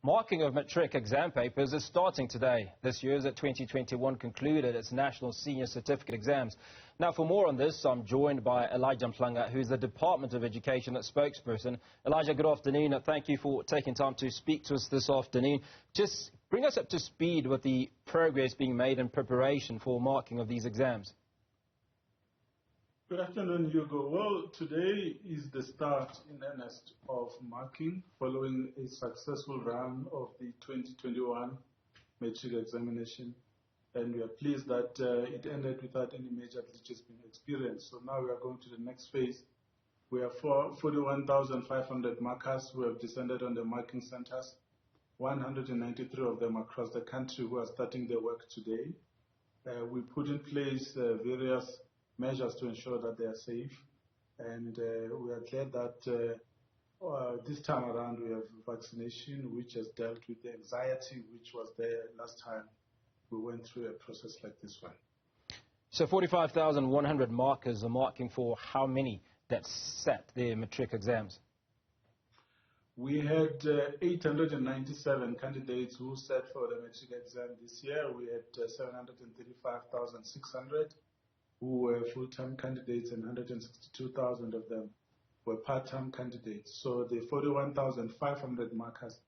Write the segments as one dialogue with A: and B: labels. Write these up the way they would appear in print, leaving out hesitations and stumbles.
A: Marking of matric exam papers is starting today. This year's 2021 concluded its national senior certificate exams. Now, for more on this, I'm joined by Mhlanga, who's the Department of Education spokesperson. Elijah, good afternoon. Thank you for taking time to speak to us this afternoon. Just bring us up to speed with the progress being made in preparation for marking of these exams.
B: Good afternoon, Hugo. Well, today is the start in earnest of marking following a successful run of the 2021 matric examination. And we are pleased that it ended without any major glitches being experienced. So now we are going to the next phase. We have 41,500 markers who have descended on the marking centers, 193 of them across the country who are starting their work today. We put in place various measures to ensure that they are safe, and we are glad that this time around we have vaccination which has dealt with the anxiety which was there last time we went through a process like this one.
A: So 45,100 markers are marking for how many that sat their matric exams?
B: We had 897 candidates who sat for the matric exam this year. We had 735,600 who were full-time candidates, and 162,000 of them were part-time candidates. So the 41,500 markers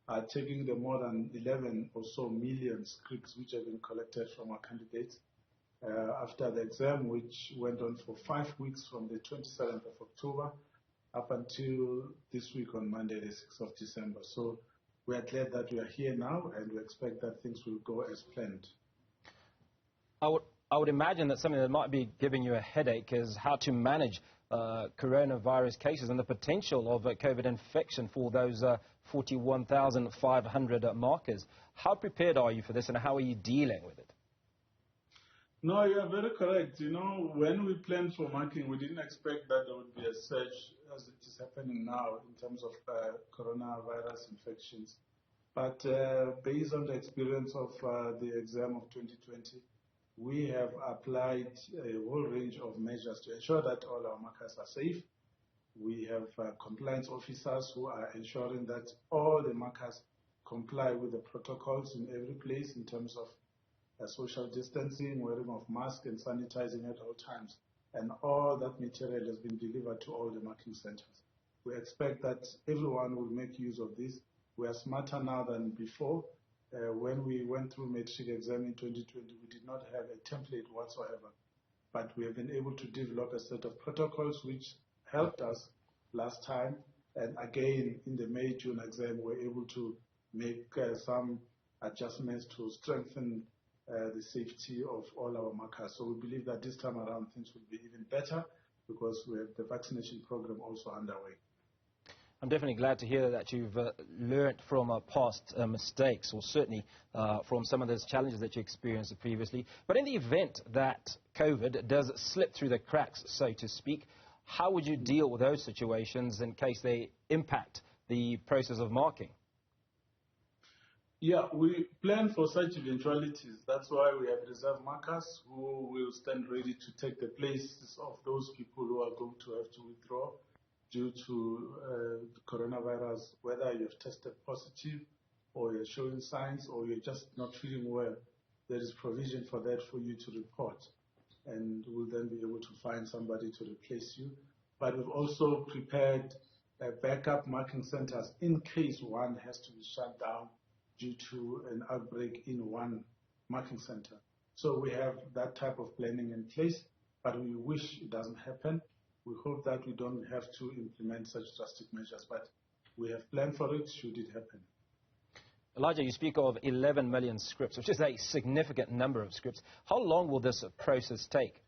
B: are taking the more than 11 or so million scripts which have been collected from our candidates after the exam, which went on for 5 weeks from the 27th of October up until this week on Monday, the 6th of December. So we are glad that we are here now, and we expect that things will go as planned.
A: I would imagine that something that might be giving you a headache is how to manage coronavirus cases and the potential of COVID infection for those 41,500 markers. How prepared are you for this, and how are you dealing with it?
B: No, you are very correct. You know, when we planned for marking, we didn't expect that there would be a surge as it is happening now in terms of coronavirus infections. But based on the experience of the exam of 2020, we have applied a whole range of measures to ensure that all our markers are safe. We have compliance officers who are ensuring that all the markers comply with the protocols in every place in terms of social distancing, wearing of masks, and sanitizing at all times. And all that material has been delivered to all the marking centers. We expect that everyone will make use of this. We are smarter now than before. When we went through matric exam in 2020, we did not have a template whatsoever, but we have been able to develop a set of protocols which helped us last time. And again, in the May-June exam, we were able to make some adjustments to strengthen the safety of all our markers. So we believe that this time around things will be even better because we have the vaccination program also underway.
A: I'm definitely glad to hear that you've learnt from past mistakes, or certainly from some of those challenges that you experienced previously. But in the event that COVID does slip through the cracks, so to speak, how would you deal with those situations in case they impact the process of marking?
B: Yeah, we plan for such eventualities. That's why we have reserve markers who will stand ready to take the places of those people who are going to have to withdraw due to coronavirus, whether you've tested positive or you're showing signs or you're just not feeling well. There is provision for that for you to report, and we'll then be able to find somebody to replace you. But we've also prepared backup marking centers in case one has to be shut down due to an outbreak in one marking center. So we have that type of planning in place, but we wish it doesn't happen. We hope that we don't have to implement such drastic measures, but we have planned for it should it happen.
A: Elijah, you speak of 11 million scripts, which is a significant number of scripts. How long will this process take?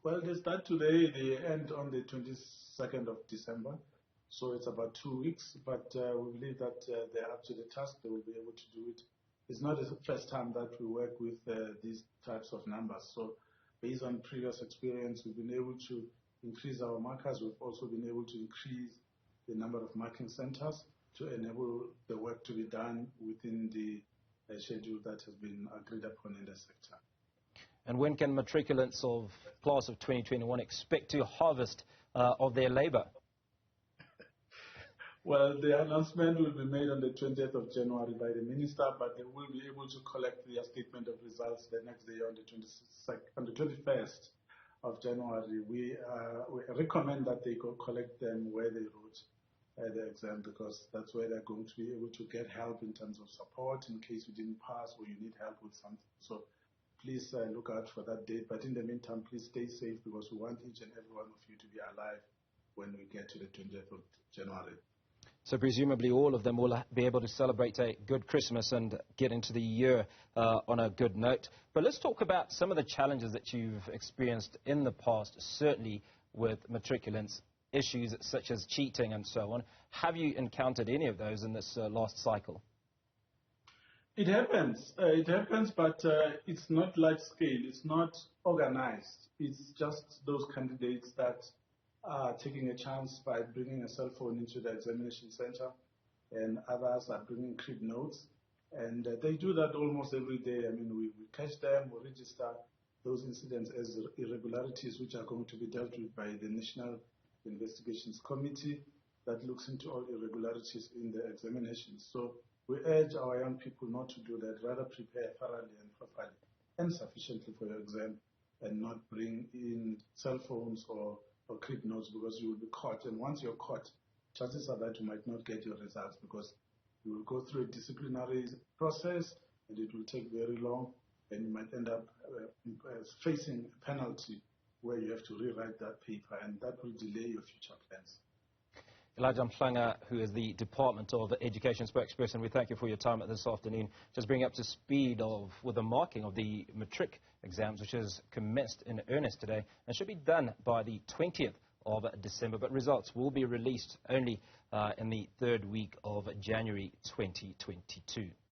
B: Well, they start today, they end on the 22nd of December, so it's about 2 weeks, but we believe that they're up to the task, they will be able to do it. It's not the first time that we work with these types of numbers, so based on previous experience, we've been able to increase our markers. We've also been able to increase the number of marking centers to enable the work to be done within the schedule that has been agreed upon in the sector.
A: And when can matriculants of class of 2021 expect to harvest of their labor?
B: Well, the announcement will be made on the 20th of January by the minister, but they will be able to collect their statement of results the next day on the 21st of January. We recommend that they go collect them where they wrote the exam, because that's where they're going to be able to get help in terms of support in case you didn't pass or you need help with something. So please look out for that date. But in the meantime, please stay safe, because we want each and every one of you to be alive when we get to the 20th of January.
A: So presumably all of them will be able to celebrate a good Christmas and get into the year on a good note. But let's talk about some of the challenges that you've experienced in the past, certainly with matriculants, issues such as cheating and so on. Have you encountered any of those in this last cycle?
B: It happens, but it's not large scale. It's not organized. It's just those candidates that are taking a chance by bringing a cell phone into the examination center, and others are bringing crib notes. And they do that almost every day. I mean, we catch them, we register those incidents as irregularities, which are going to be dealt with by the National Investigations Committee that looks into all irregularities in the examinations. So we urge our young people not to do that, rather prepare thoroughly and properly and sufficiently for your exam, and not bring in cell phones or crib notes, because you will be caught. And once you're caught, chances are that you might not get your results, because you will go through a disciplinary process and it will take very long, and you might end up facing a penalty where you have to rewrite that paper, and that will delay your future plans.
A: Mhlanga, who is the Department of Education spokesperson, we thank you for your time this afternoon. Just bring up to speed with the marking of the matric exams, which has commenced in earnest today and should be done by the 20th of December. But results will be released only in the third week of January 2022.